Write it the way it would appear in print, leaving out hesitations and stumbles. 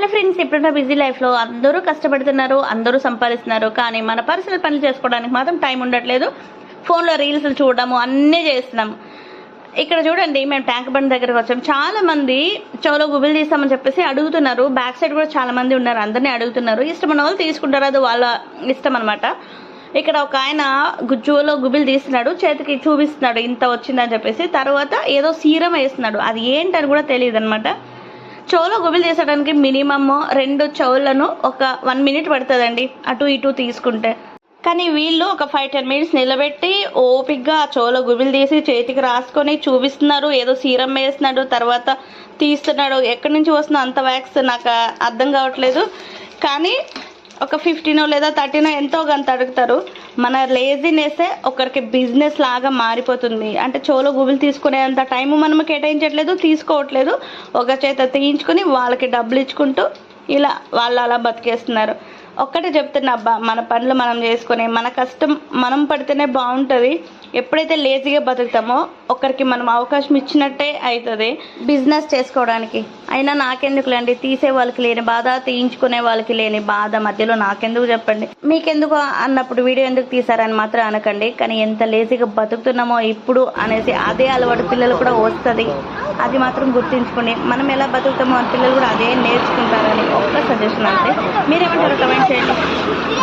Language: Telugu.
హలో ఫ్రెండ్స్, ఇప్పుడున్న బిజీ లైఫ్లో అందరూ కష్టపడుతున్నారు, అందరూ సంపాదిస్తున్నారు. కానీ మన పర్సనల్ పనులు చేసుకోవడానికి మాత్రం టైం ఉండట్లేదు. ఫోన్లో రీల్స్ చూడడము అన్నీ చేస్తున్నాము. ఇక్కడ చూడండి, మేము ట్యాంక్ బండ్ దగ్గరకు వచ్చాము. చాలా మంది చెవులో గుబిలు తీస్తామని చెప్పేసి అడుగుతున్నారు. బ్యాక్ సైడ్ కూడా చాలా మంది ఉన్నారు, అందరినీ అడుగుతున్నారు. ఇష్టమైన వాళ్ళు తీసుకుంటారు, అది వాళ్ళ ఇష్టం అనమాట. ఇక్కడ ఒక ఆయన చెవులో గుబిలు తీస్తున్నాడు, చేతికి చూపిస్తున్నాడు ఇంత వచ్చిందని చెప్పేసి. తర్వాత ఏదో సీరం వేస్తున్నాడు, అది ఏంటని కూడా తెలియదు అనమాట. చెవులో గుబిలు తీసడానికి మినిమమ్ 2 చెవులను ఒక 1 మినిట్ పడుతుందండి, అటు ఇటు తీసుకుంటే. కానీ వీళ్ళు ఒక 5-10 మినిట్స్ నిలబెట్టి ఓపిక్గా ఆ చెవులో గుబిలు తీసి చేతికి రాసుకొని చూపిస్తున్నారు. ఏదో సీరం వేస్తున్నాడు, తర్వాత తీస్తున్నాడు. ఎక్కడి నుంచి వస్తుందో అంత వ్యాక్స్ నాకు అర్థం కావట్లేదు. కానీ ఒక 15 లేదా 30 ఎంతో కొంత అడుగుతారు. మన లేజినెస్సే ఒకరికి బిజినెస్ లాగా మారిపోతుంది. అంటే చెవులో గుబిలు తీసుకునేంత టైం మనం కేటాయించట్లేదు, తీసుకోవట్లేదు. ఒక చేత తీయించుకొని వాళ్ళకి డబ్బులు ఇచ్చుకుంటూ ఇలా వాళ్ళు అలా బతికేస్తున్నారు. ఒక్కటే చెప్తున్నా అబ్బా, మన పనులు మనం చేసుకొని మన కష్టం మనం పడితేనే బాగుంటుంది. ఎప్పుడైతే లేజీగా బతుకుతామో ఒకరికి మనం అవకాశం ఇచ్చినట్టే అవుతుంది బిజినెస్ చేసుకోవడానికి. అయినా నాకెందుకులేండి, తీసే వాళ్ళకి లేని బాధ, తీయించుకునే వాళ్ళకి లేని బాధ మధ్యలో నాకెందుకు చెప్పండి. మీకెందుకు అన్నప్పుడు వీడియో ఎందుకు తీసారని మాత్రం అనకండి. కానీ ఎంత లేజీగా బతుకుతున్నామో ఇప్పుడు అనేసి అదే అలవాటు పిల్లలు కూడా వస్తుంది. అది మాత్రం గుర్తుంచుకోండి. మనం ఎలా బతుకుతామో అని పిల్లలు కూడా అదే నేర్చుకుంటారని ఒక్క సజెషన్. అంటే మీరేమంటారు, కమెంట్ చేయండి.